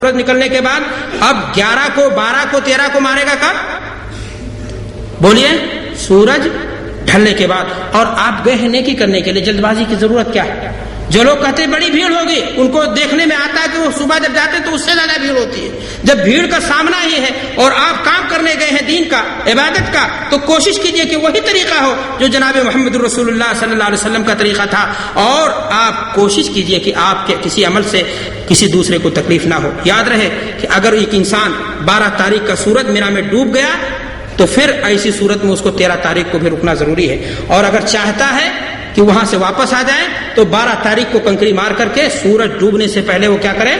سورج نکلنے کے بعد اب 11 کو 12 کو 13 کو مارے گا کب؟ بولیے، سورج ڈھلنے کے بعد. اور آپ گئے ہیں نیکی کرنے کے لیے، جلد بازی کی ضرورت کیا ہے؟ جو لوگ کہتے ہیں بڑی بھیڑ ہوگی، ان کو دیکھنے میں آتا ہے کہ وہ صبح جب جاتے ہیں تو اس سے زیادہ بھیڑ ہوتی ہے. جب بھیڑ کا سامنا ہی ہے اور آپ کام کرنے گئے ہیں دین کا، عبادت کا، تو کوشش کیجئے کہ وہی طریقہ ہو جو جناب محمد رسول اللہ صلی اللہ علیہ وسلم کا طریقہ تھا. اور آپ کوشش کیجئے کہ آپ کے کسی عمل سے کسی دوسرے کو تکلیف نہ ہو. یاد رہے کہ اگر ایک انسان 12 تاریخ کا سورج مینا میں ڈوب گیا تو پھر ایسی صورت میں اس کو 13 تاریخ کو بھی رکنا ضروری ہے. اور اگر چاہتا ہے کہ وہاں سے واپس آ جائے تو 12 تاریخ کو کنکری مار کر کے سورج ڈوبنے سے پہلے وہ کیا کرے؟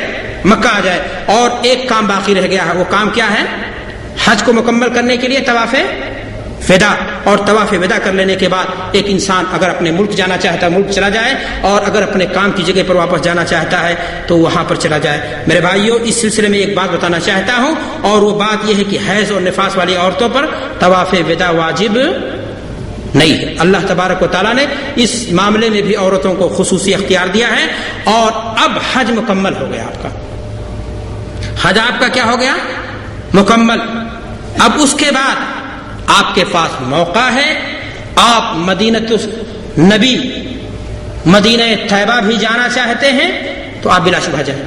مکہ آ جائے. اور ایک کام باقی رہ گیا ہے، وہ کام کیا ہے؟ حج کو مکمل کرنے کے لیے طواف ودا. اور طواف ودا کر لینے کے بعد ایک انسان اگر اپنے ملک جانا چاہتا ہے ملک چلا جائے، اور اگر اپنے کام کی جگہ پر واپس جانا چاہتا ہے تو وہاں پر چلا جائے. میرے بھائیوں، اس سلسلے میں ایک بات بتانا چاہتا ہوں، اور وہ بات یہ ہے کہ حیض اور نفاس والی عورتوں پر طواف ودا واجب نہیں ہے. اللہ تبارک و تعالیٰ نے اس معاملے میں بھی عورتوں کو خصوصی اختیار دیا ہے. اور اب حج مکمل ہو گیا، آپ کا حج آپ کا کیا ہو گیا؟ مکمل. اب اس کے بعد آپ کے پاس موقع ہے، آپ مدینہ نبی مدینہ طیبہ بھی جانا چاہتے ہیں تو آپ بلا شبہ جائیں.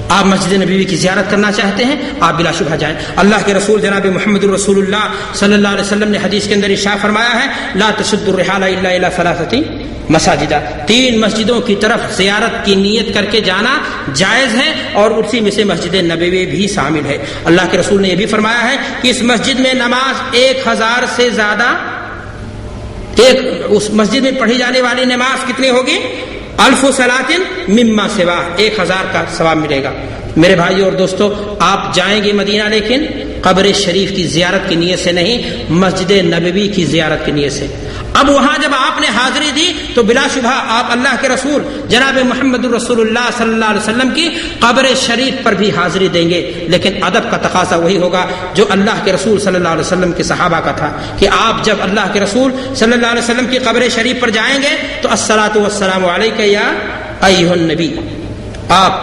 آپ مسجد نبوی کی زیارت کرنا چاہتے ہیں، آپ بلا شبہ جائیں. اللہ کے رسول جناب محمد رسول اللہ صلی اللہ علیہ وسلم نے حدیث کے اندر ارشاد فرمایا ہے، لا تشد الرحال الا الى 3 مساجد. 3 مسجدوں کی طرف زیارت کی نیت کر کے جانا جائز ہے، اور اسی میں سے مسجد نبوی بھی شامل ہے. اللہ کے رسول نے یہ بھی فرمایا ہے کہ اس مسجد میں نماز 1000 سے زیادہ، اس مسجد میں پڑھی جانے والی نماز کتنی ہوگی؟ 1000 صلاۃ مما سوا، 1000 کا ثواب ملے گا. میرے بھائیو اور دوستو، آپ جائیں گے مدینہ لیکن قبر شریف کی زیارت کی نیت سے نہیں، مسجد نبوی کی زیارت کی نیت سے. اب وہاں جب آپ نے حاضری دی تو بلا شبہ آپ اللہ کے رسول جناب محمد رسول اللہ صلی اللہ علیہ وسلم کی قبر شریف پر بھی حاضری دیں گے. لیکن ادب کا تقاضا وہی ہوگا جو اللہ کے رسول صلی اللہ علیہ وسلم کے صحابہ کا تھا، کہ آپ جب اللہ کے رسول صلی اللہ علیہ وسلم کی قبر شریف پر جائیں گے تو الصلاۃ والسلام علیک یا ایھا النبی، آپ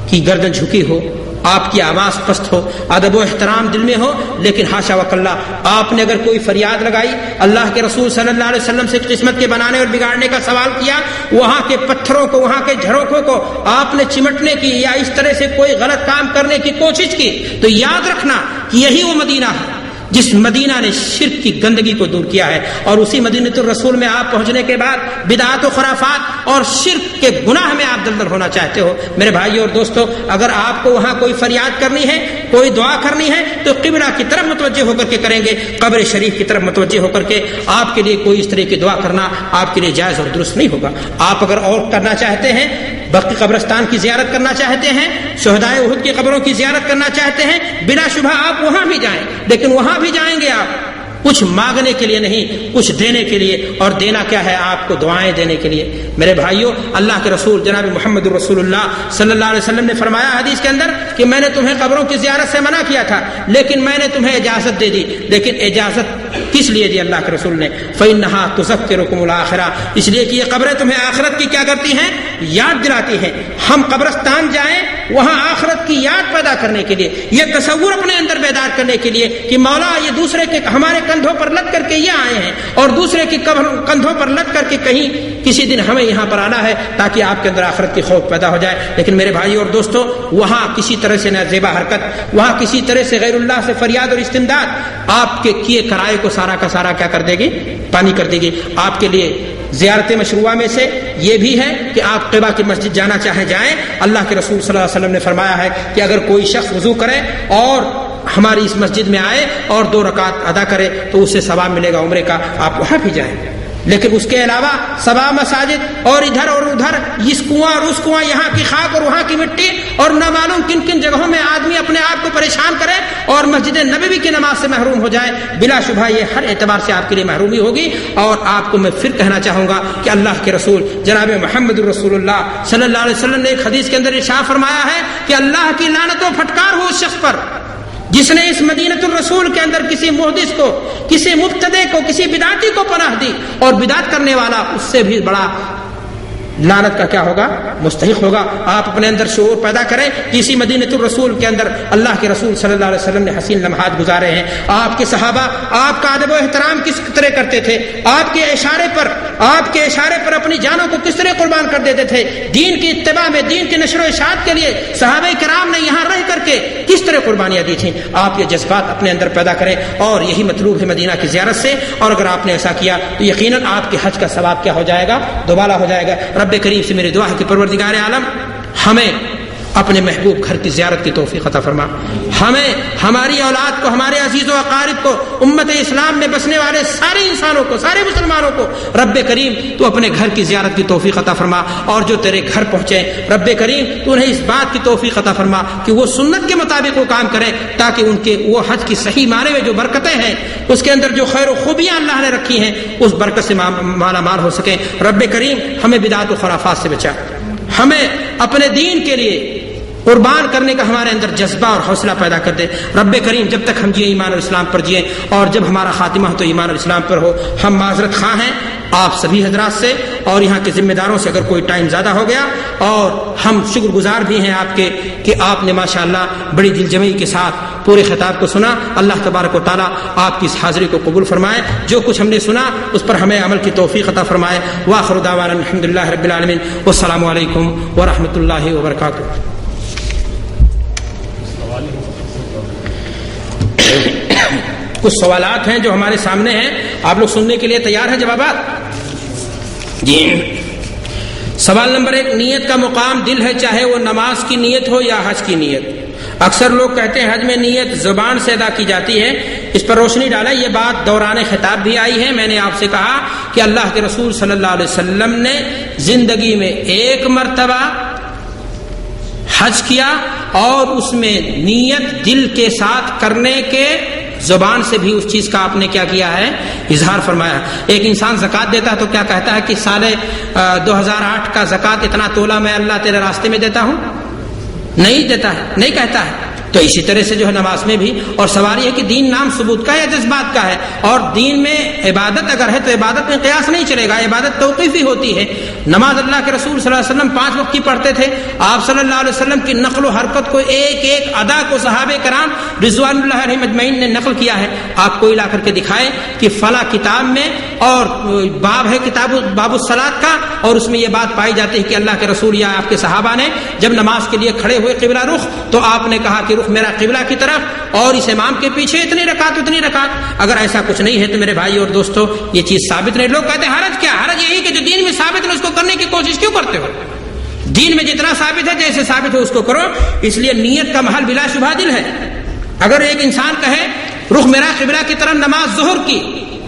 کی گردن جھکی ہو، آپ کی آواز پست ہو، ادب و احترام دل میں ہو. لیکن حاشا وکلا، آپ نے اگر کوئی فریاد لگائی، اللہ کے رسول صلی اللہ علیہ وسلم سے قسمت کے بنانے اور بگاڑنے کا سوال کیا، وہاں کے پتھروں کو، وہاں کے جھروکوں کو آپ نے چمٹنے کی یا اس طرح سے کوئی غلط کام کرنے کی کوشش کی، تو یاد رکھنا کہ یہی وہ مدینہ ہے جس مدینہ نے شرک کی گندگی کو دور کیا ہے. اور اسی مدینۃ الرسول میں آپ پہنچنے کے بعد بدعات و خرافات اور شرک کے گناہ میں آپ دلدل ہونا چاہتے ہو. میرے بھائیو اور دوستو، اگر آپ کو وہاں کوئی فریاد کرنی ہے، کوئی دعا کرنی ہے، تو قبلہ کی طرف متوجہ ہو کر کے کریں گے، قبر شریف کی طرف متوجہ ہو کر کے. آپ کے لیے کوئی اس طرح کی دعا کرنا آپ کے لیے جائز اور درست نہیں ہوگا. آپ اگر اور کرنا چاہتے ہیں، بقی قبرستان کی زیارت کرنا چاہتے ہیں، شہدائے احد کی قبروں کی زیارت کرنا چاہتے ہیں، بلا شبہ آپ وہاں بھی جائیں. لیکن وہاں بھی جائیں گے آپ کچھ مانگنے کے لیے نہیں، کچھ دینے کے لیے. اور دینا کیا ہے؟ آپ کو دعائیں دینے کے لیے. میرے بھائیوں، اللہ کے رسول جناب محمد رسول اللہ صلی اللہ علیہ وسلم نے فرمایا حدیث کے اندر کہ میں نے تمہیں قبروں کی زیارت سے منع کیا تھا، لیکن میں نے تمہیں اجازت دے دی. لیکن اجازت کس لیے دی اللہ کے رسول نے؟ فإنها تذکرکم الآخرہ، اس لیے کہ یہ قبریں تمہیں آخرت کی کیا کرتی ہیں؟ یاد دلاتی ہیں. ہم قبرستان جائیں وہاں آخرت کی یاد پیدا کرنے کے لیے، یہ تصور اپنے اندر بیدار کرنے کے لیے کہ مولا یہ دوسرے کے ہمارے کندھوں پر لد کر کے یہ آئے ہیں، اور دوسرے کے کندھوں پر لد کر کے کہیں کسی دن ہمیں یہاں پر آنا ہے، تاکہ آپ کے اندر آخرت کی خوف پیدا ہو جائے. لیکن میرے بھائی اور دوستو، وہاں کسی طرح سے نازیبا حرکت، وہاں کسی طرح سے غیر اللہ سے فریاد اور استمداد آپ کے کیے کرائے کو سارا کا سارا کیا کر دے گی؟ پانی کر دے گی. آپ کے لیے زیارت مشروعہ میں سے یہ بھی ہے کہ آپ قباء کی مسجد جانا چاہیں جائیں. اللہ کے رسول صلی اللہ علیہ وسلم نے فرمایا ہے کہ اگر کوئی شخص وضو کرے اور ہماری اس مسجد میں آئے اور 2 رکعت ادا کرے تو اسے ثواب ملے گا عمرے کا. آپ وہاں بھی جائیں. لیکن اس کے علاوہ 7 مساجد اور ادھر اور ادھر، اس کنواں اور اس کنواں، یہاں کی خاک اور وہاں کی مٹی، اور نہ معلوم کن کن جگہوں میں آدمی اپنے آپ کو پریشان کرے اور مسجد نبوی کی نماز سے محروم ہو جائے، بلا شبہ یہ ہر اعتبار سے آپ کے لیے محرومی ہوگی. اور آپ کو میں پھر کہنا چاہوں گا کہ اللہ کے رسول جناب محمد رسول اللہ صلی اللہ علیہ وسلم نے ایک حدیث کے اندر ارشاد فرمایا ہے کہ اللہ کی لعنت و پھٹکار ہو اس شخص پر جس نے اس مدینۃ الرسول کے اندر کسی محدث کو، کسی مبتدع کو، کسی بدعتی کو پناہ دی، اور بدعت کرنے والا اس سے بھی بڑا لعنت کا کیا ہوگا؟ مستحق ہوگا۔ آپ اپنے اندر شعور پیدا کریں کہ اسی مدینۃ الرسول کے اندر اللہ کے رسول صلی اللہ علیہ وسلم نے حسین لمحات گزارے ہیں۔ آپ کے صحابہ آپ کا ادب و احترام کس طرح کرتے تھے، آپ کے اشارے پر اپنی جانوں کو کس طرح قربان کر دیتے تھے، دین کی اتباع میں، دین کی نشر و اشاعت کے لیے صحابہ کرام نے یہاں رہ کر کے کس طرح قربانیاں دی تھیں۔ آپ یہ جذبات اپنے اندر پیدا کریں، اور یہی مطلوب ہے مدینہ کی زیارت سے۔ اور اگر آپ نے ایسا کیا تو یقیناً آپ کے حج کا ثواب کیا ہو جائے گا؟ دوبالا ہو جائے گا۔ رب کریم سے میری دعا ہے کہ پروردگار عالم ہمیں اپنے محبوب گھر کی زیارت کی توفیق عطا فرما، ہمیں، ہماری اولاد کو، ہمارے عزیز و اقارب کو، امت اسلام میں بسنے والے سارے انسانوں کو، سارے مسلمانوں کو رب کریم تو اپنے گھر کی زیارت کی توفیق عطا فرما، اور جو تیرے گھر پہنچے رب کریم تو انہیں اس بات کی توفیق عطا فرما کہ وہ سنت کے مطابق وہ کام کریں، تاکہ ان کے وہ حج کی صحیح معنی میں جو برکتیں ہیں، اس کے اندر جو خیر و خوبیاں اللہ نے رکھی ہیں، اس برکت سے مالا مال ہو سکیں۔ رب کریم ہمیں بدعات و خرافات سے بچا، ہمیں اپنے دین کے لیے قربان کرنے کا ہمارے اندر جذبہ اور حوصلہ پیدا کر دے۔ رب کریم جب تک ہم جیے ایمان اور اسلام پر جیے، اور جب ہمارا خاتمہ ہو تو ایمان اور اسلام پر ہو۔ ہم معذرت خواہ ہیں آپ سبھی حضرات سے اور یہاں کے ذمہ داروں سے اگر کوئی ٹائم زیادہ ہو گیا، اور ہم شکر گزار بھی ہیں آپ کے کہ آپ نے ماشاءاللہ بڑی دل جمعی کے ساتھ پورے خطاب کو سنا۔ اللہ تبارک و تعالیٰ آپ کی اس حاضری کو قبول فرمائے، جو کچھ ہم نے سنا اس پر ہمیں عمل کی توفیق عطا فرمائے۔ وآخر دعوانا الحمدللہ رب العالمین، والسلام علیکم ورحمۃ اللہ وبرکاتہ۔ کچھ سوالات ہیں جو ہمارے سامنے ہیں، آپ لوگ سننے کے لیے تیار ہیں جوابات؟ جی، سوال نمبر 1، نیت کا مقام دل ہے، چاہے وہ نماز کی نیت ہو یا حج کی نیت۔ اکثر لوگ کہتے ہیں حج میں نیت زبان سے ادا کی جاتی ہے، اس پر روشنی ڈالیں۔ یہ بات دوران خطاب بھی آئی ہے۔ میں نے آپ سے کہا کہ اللہ کے رسول صلی اللہ علیہ وسلم نے زندگی میں 1 مرتبہ حج کیا، اور اس میں نیت دل کے ساتھ کرنے کے، زبان سے بھی اس چیز کا آپ نے کیا کیا ہے؟ اظہار فرمایا۔ ایک انسان زکوٰۃ دیتا ہے تو کیا کہتا ہے کہ سال 2008 کا زکوٰۃ اتنا تولہ میں اللہ تیرے راستے میں دیتا ہوں؟ نہیں دیتا ہے، نہیں کہتا ہے۔ تو اسی طرح سے جو ہے نماز میں بھی، اور سوال یہ ہے کہ دین نام ثبوت کا ہے یا جذبات کا ہے، اور دین میں عبادت اگر ہے تو عبادت میں قیاس نہیں چلے گا، عبادت توقیفی ہوتی ہے۔ نماز اللہ کے رسول صلی اللہ علیہ وسلم 5 وقت کی پڑھتے تھے۔ آپ صلی اللہ علیہ وسلم کی نقل و حرکت کو، ایک ایک ادا کو صحابہ کرام رضوان اللہ علیہم اجمعین نے نقل کیا ہے۔ آپ کوئی لا کر کے دکھائے کہ فلاں کتاب میں، اور باب ہے کتاب باب الصلاۃ کا، اور اس میں یہ بات پائی جاتی ہے کہ اللہ کے رسول یا آپ کے صحابہ نے جب نماز کے لیے کھڑے ہوئے قبلہ رخ، تو آپ نے کہا کہ رخ میرا قبلہ کی طرف، اور اس امام کے پیچھے اتنی رکعت اتنی رکعت۔ اگر ایسا کچھ نہیں ہے تو میرے بھائی اور دوستو یہ چیز ثابت نہیں۔ لوگ کہتے ہیں حرج کیا؟ حرج یہی کہ جو دین میں ثابت ہے اس کو کرنے کی کوشش کیوں کرتے ہو؟ دین میں جتنا ثابت ہے، جیسے ثابت ہے اس کو کرو۔ اس لیے نیت کا محل بلا شبہ دل ہے۔ اگر ایک انسان کہے رخ میرا قبلہ کی طرف نماز ظہر کی،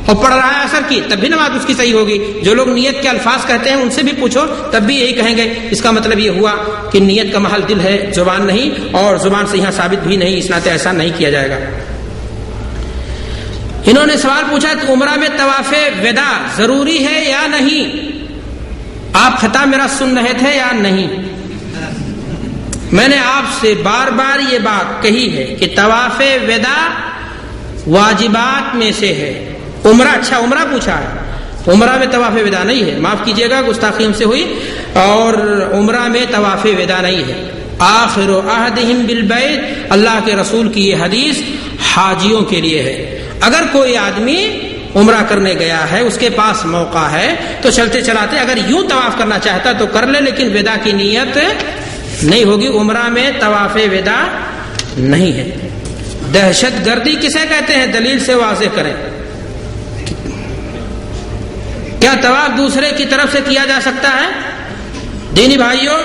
اور پڑھ رہا ہے اثر کی، تب بھی نماز اس کی صحیح ہوگی۔ جو لوگ نیت کے الفاظ کہتے ہیں ان سے بھی پوچھو، تب بھی یہی کہیں گے۔ اس کا مطلب یہ ہوا کہ نیت کا محل دل ہے، زبان نہیں، اور زبان سے یہاں ثابت بھی نہیں، اس ناطے ایسا نہیں کیا جائے گا۔ انہوں نے سوال پوچھا کہ عمرہ میں طواف وداع ضروری ہے یا نہیں؟ آپ خطاب میرا سن رہے تھے یا نہیں؟ میں نے آپ سے بار بار یہ بات کہی ہے کہ طواف وداع واجبات میں سے ہے۔ عمرہ، اچھا عمرہ پوچھا ہے، عمرہ میں طواف وداع نہیں ہے، معاف کیجیے گا گستاخی ہم سے ہوئی، اور عمرہ میں طواف وداع نہیں ہے۔ آخر عہدہم بالبیت، اللہ کے رسول کی یہ حدیث حاجیوں کے لیے ہے۔ اگر کوئی آدمی عمرہ کرنے گیا ہے، اس کے پاس موقع ہے تو چلتے چلاتے اگر یوں طواف کرنا چاہتا تو کر لے، لیکن وداع کی نیت نہیں ہوگی۔ عمرہ میں طواف وداع نہیں ہے۔ دہشت گردی کسے کہتے ہیں؟ دلیل سے واضح کریں۔ کیا طواف دوسرے کی طرف سے کیا جا سکتا ہے؟ دینی بھائیوں،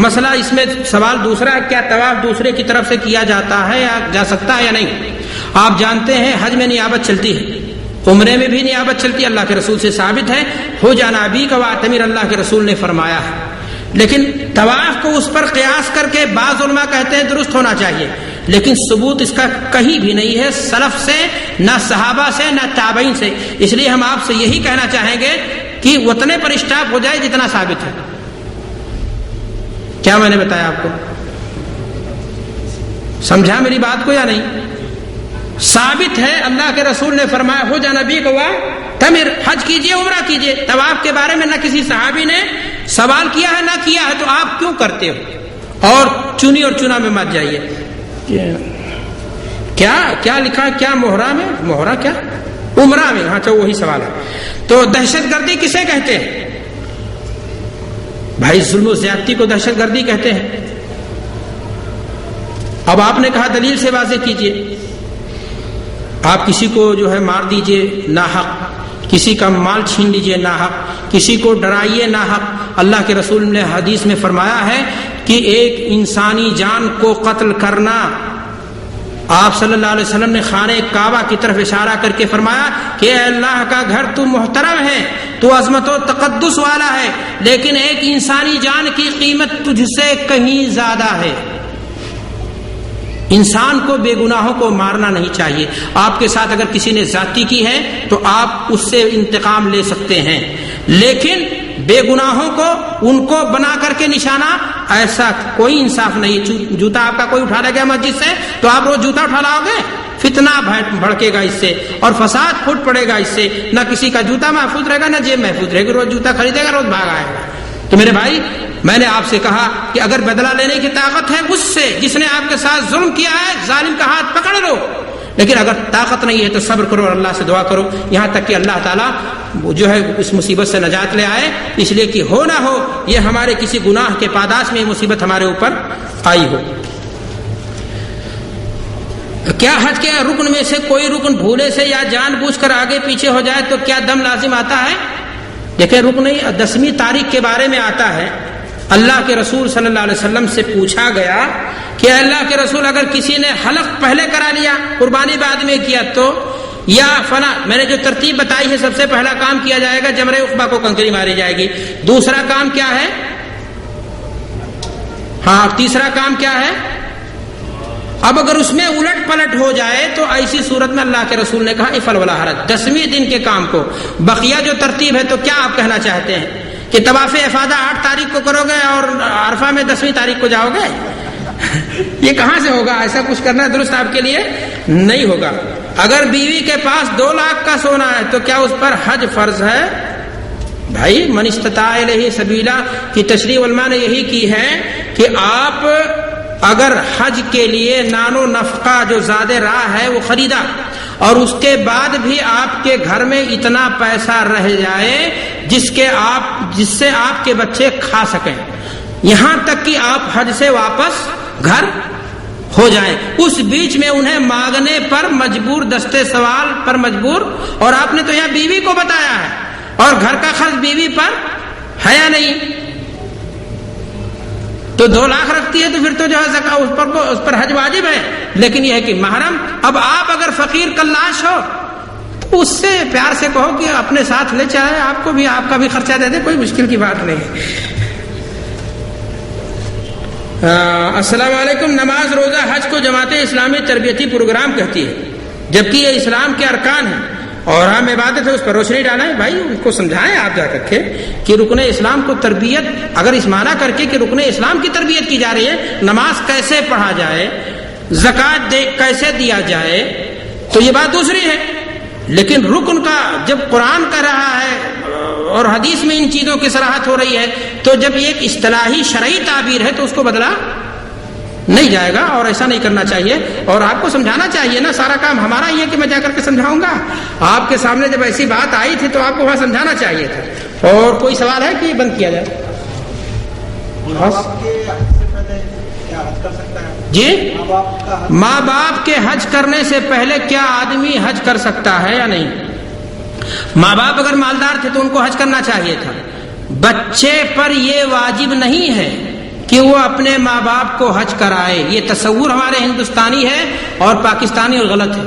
مسئلہ اس میں سوال دوسرا ہے، کیا طواف دوسرے کی طرف سے کیا جاتا ہے یا جا سکتا ہے یا نہیں؟ آپ جانتے ہیں حج میں نیابت چلتی ہے، عمرے میں بھی نیابت چلتی ہے، اللہ کے رسول سے ثابت ہے، ہو جانا ابھی کا واعتمر، اللہ کے رسول نے فرمایا ہے۔ لیکن طواف کو اس پر قیاس کر کے بعض علماء کہتے ہیں درست ہونا چاہیے، لیکن ثبوت اس کا کہیں بھی نہیں ہے، سلف سے نہ صحابہ سے نہ تابعین سے۔ اس لیے ہم آپ سے یہی کہنا چاہیں گے کہ اتنے پر اسٹاپ ہو جائے جتنا ثابت ہے۔ کیا میں نے بتایا آپ کو؟ سمجھا میری بات کو یا نہیں؟ ثابت ہے، اللہ کے رسول نے فرمایا ہو جانا نبی کو تمر، حج کیجئے عمرہ کیجئے۔ طواف کے بارے میں نہ کسی صحابی نے سوال کیا ہے نہ کیا ہے تو آپ کیوں کرتے ہو؟ اور چنی اور چنا میں مت جائیے. کیا لکھا ہے؟ کیا مہرہ میں؟ مہرہ کیا؟ عمرہ میں. ہاں تو وہی سوال ہے. تو دہشت گردی کسے کہتے ہیں بھائی؟ ظلم و زیادتی کو دہشت گردی کہتے ہیں. اب آپ نے کہا دلیل سے واضح کیجئے. آپ کسی کو جو ہے مار دیجئے ناحق, کسی کا مال چھین لیجئے ناحق, کسی کو ڈرائیے ناحق. اللہ کے رسول نے حدیث میں فرمایا ہے کہ ایک انسانی جان کو قتل کرنا, آپ صلی اللہ علیہ وسلم نے خانہ کعبہ کی طرف اشارہ کر کے فرمایا کہ اے اللہ کا گھر تو محترم ہے, تو عظمت و تقدس والا ہے, لیکن ایک انسانی جان کی قیمت تجھ سے کہیں زیادہ ہے. انسان کو بے گناہوں کو مارنا نہیں چاہیے. آپ کے ساتھ اگر کسی نے زیادتی کی ہے تو آپ اس سے انتقام لے سکتے ہیں, لیکن بے گناہوں کو ان کو بنا کر کے نشانہ, ایسا کوئی انصاف نہیں. جوتا آپ کا کوئی اٹھا لے گیا مسجد سے تو آپ روز جوتا اٹھا لاؤ گے؟ فتنہ بھڑکے گا اس سے اور فساد پھوٹ پڑے گا اس سے. نہ کسی کا جوتا محفوظ رہے گا نہ جیب محفوظ رہے گی. روز جوتا خریدے گا روز بھاگ آئے گا. تو میرے بھائی میں نے آپ سے کہا کہ اگر بدلہ لینے کی طاقت ہے اس سے جس نے آپ کے ساتھ ظلم کیا ہے, ظالم کا ہاتھ پکڑ لو, لیکن اگر طاقت نہیں ہے تو صبر کرو اور اللہ سے دعا کرو یہاں تک کہ اللہ تعالیٰ جو ہے اس مصیبت سے نجات لے آئے. اس لیے کہ ہو نہ ہو یہ ہمارے کسی گناہ کے پاداش میں یہ مصیبت ہمارے اوپر آئی ہو. کیا حج کے رکن میں سے کوئی رکن بھولے سے یا جان بوجھ کر آگے پیچھے ہو جائے تو کیا دم لازم آتا ہے؟ دیکھیں رکن 10ویں تاریخ کے بارے میں آتا ہے. اللہ کے رسول صلی اللہ علیہ وسلم سے پوچھا گیا کہ اللہ کے رسول اگر کسی نے حلق پہلے کرا لیا, قربانی بعد میں کیا تو, یا فلاں, میں نے جو ترتیب بتائی ہے سب سے پہلا کام کیا جائے گا جمرہ عقبہ کو کنکری ماری جائے گی. دوسرا کام کیا ہے؟ ہاں تیسرا کام کیا ہے؟ اب اگر اس میں الٹ پلٹ ہو جائے تو ایسی صورت میں اللہ کے رسول نے کہا افعل ولا حرج, 10ویں دن کے کام کو. بقیہ جو ترتیب ہے تو کیا آپ کہنا چاہتے ہیں کہ طواف افاضہ 8 تاریخ کو کرو گے اور عرفہ میں 10ویں تاریخ کو جاؤ گے؟ یہ کہاں سے ہوگا؟ ایسا کچھ کرنا درست آپ کے لیے نہیں ہوگا. اگر بیوی کے پاس 2 لاکھ کا سونا ہے تو کیا اس پر حج فرض ہے؟ بھائی من استطاع الیہ سبیلا کی تشریح علماء نے یہی کی ہے کہ آپ اگر حج کے لیے نان و نفقہ جو زیادہ راہ ہے وہ خریدا اور اس کے بعد بھی آپ کے گھر میں اتنا پیسہ رہ جائے جس سے آپ کے بچے کھا سکیں, یہاں تک کہ آپ حج سے واپس گھر ہو جائیں, اس بیچ میں انہیں مانگنے پر مجبور, دستے سوال پر مجبور, اور آپ نے تو یہاں بیوی کو بتایا ہے اور گھر کا خرچ بیوی پر ہے یا نہیں, تو 2 لاکھ رکھتی ہے تو پھر تو جو ہے زکات اس پر حج واجب ہے. لیکن یہ ہے کہ محرم, اب آپ اگر فقیر کلاش ہو تو اس سے پیار سے کہو کہ اپنے ساتھ لے چاہے آپ کو بھی, آپ کا بھی خرچہ دے دے, کوئی مشکل کی بات نہیں. السلام علیکم. نماز, روزہ, حج کو جماعت اسلامی تربیتی پروگرام کہتی ہے جبکہ یہ اسلام کے ارکان ہیں اور ہم عبادت ہے, اس پر روشنی ڈالیں. بھائی ان کو سمجھائیں آپ جا کر کے کہ رکن اسلام کو تربیت, اگر اس معنی کر کے کہ رکن اسلام کی تربیت کی جا رہی ہے, نماز کیسے پڑھا جائے, زکوٰۃ کیسے دیا جائے, تو یہ بات دوسری ہے. لیکن رکن کا جب قرآن کہہ رہا ہے اور حدیث میں ان چیزوں کی صراحت ہو رہی ہے تو جب یہ ایک اصطلاحی شرعی تعبیر ہے تو اس کو بدلا نہیں جائے گا اور ایسا نہیں کرنا چاہیے. اور آپ کو سمجھانا چاہیے نا, سارا کام ہمارا ہی ہے کہ میں جا کر کے سمجھاؤں گا. آپ کے سامنے جب ایسی بات آئی تھی تو آپ کو وہاں سمجھانا چاہیے تھا. اور کوئی سوال ہے کہ یہ بند کیا جائے؟ جی, ماں باپ کے حج کرنے سے پہلے کیا آدمی حج کر سکتا ہے یا نہیں؟ ماں باپ اگر مالدار تھے تو ان کو حج کرنا چاہیے تھا. بچے پر یہ واجب نہیں ہے کہ وہ اپنے ماں باپ کو حج کرائے. یہ تصور ہمارے ہندوستانی ہے اور پاکستانی اور غلط ہے.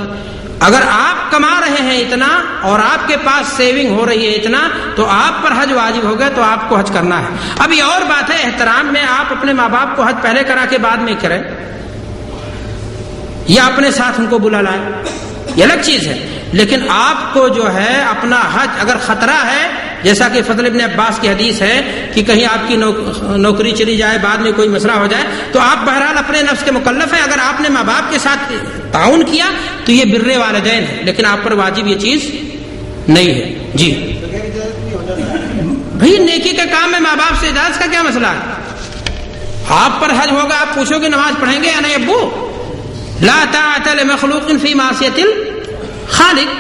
اگر آپ کما رہے ہیں اتنا اور آپ کے پاس سیونگ ہو رہی ہے اتنا تو آپ پر حج واجب ہو گیا تو آپ کو حج کرنا ہے. اب یہ اور بات ہے احترام میں آپ اپنے ماں باپ کو حج پہلے کرا کے بعد میں کریں یا اپنے ساتھ ان کو بلا لائیں, یہ الگ چیز ہے. لیکن آپ کو جو ہے اپنا حج اگر خطرہ ہے, جیسا کہ فضل ابن عباس کی حدیث ہے کہ کہیں آپ کی نوکری چلی جائے, بعد میں کوئی مسئلہ ہو جائے, تو آپ بہرحال اپنے نفس کے مکلف ہیں. اگر آپ نے ماں باپ کے ساتھ تعاون کیا تو یہ بر والدین ہے, لیکن آپ پر واجب یہ چیز نہیں ہے. جی بھئی نیکی کے کام میں ماں باپ سے اجازت کا کیا مسئلہ ہے؟ آپ پر حج ہوگا، آپ پوچھو گے نماز پڑھیں گے یا نہیں ابو؟ لا طاعت لمخلوق فی معصیت الخالق،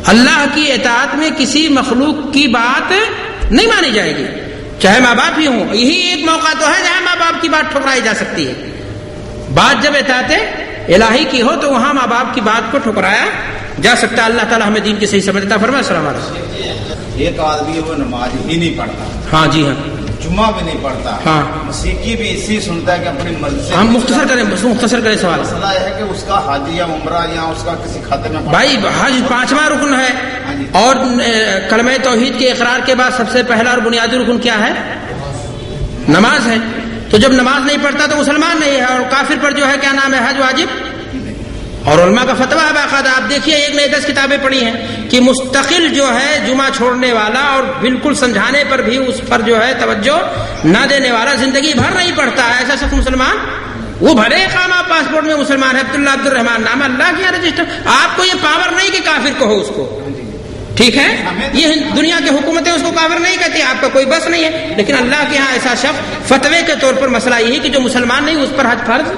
اللہ کی اطاعت میں کسی مخلوق کی بات نہیں مانی جائے گی، چاہے ماں باپ ہی ہوں۔ یہی ایک موقع تو ہے جہاں ماں باپ کی بات ٹھکرائی جا سکتی ہے۔ بات جب اطاعت الہی کی ہو تو وہاں ماں باپ کی بات کو ٹھکرایا جا سکتا ہے۔ اللہ تعالیٰ ہمیں دین کی صحیح سمجھ عطا فرمائے۔ السلام علیکم۔ ایک آدمی وہ نماز ہی نہیں پڑھتا، ہاں جی ہاں، جمعہ بھی نہیں پڑھتا، ہاں، موسیقی بھی اسی سنتا ہے کہ اپنی مرضی سے۔ ہم مختصر کریں سوال۔ مسئلہ یہ ہے کہ اس کا حج یا عمرہ یا اس کا کسی کھاتے میں بھائی حج 5واں رکن ہے، اور کلمہ توحید کے اقرار کے بعد سب سے پہلا اور بنیادی رکن کیا ہے؟ نماز ہے۔ تو جب نماز نہیں پڑھتا تو مسلمان نہیں ہے، اور کافر پر جو ہے کیا نام ہے؟ حج واجب۔ اور علماء کا فتویٰ ہے باقاعدہ، آپ دیکھیے 1 نہیں 10 کتابیں پڑھی ہیں کہ مستقل جو ہے جمعہ چھوڑنے والا اور بالکل سمجھانے پر بھی اس پر جو ہے توجہ نہ دینے والا زندگی بھر نہیں پڑھتا ہے ایسا شخص مسلمان، وہ بھلے اقامہ پاسپورٹ میں مسلمان ہے، عبداللہ عبد الرحمان نام، اللہ کیا رجسٹر، آپ کو یہ پاور نہیں کہ کافر کہو اس کو، ٹھیک ہے؟ یہ دنیا کی حکومتیں اس کو کافر نہیں کہتی، آپ کا کوئی بس نہیں ہے، لیکن اللہ کے ہاں ایسا شخص فتوے کے طور پر مسئلہ یہی کہ جو مسلمان نہیں اس پر حج فرض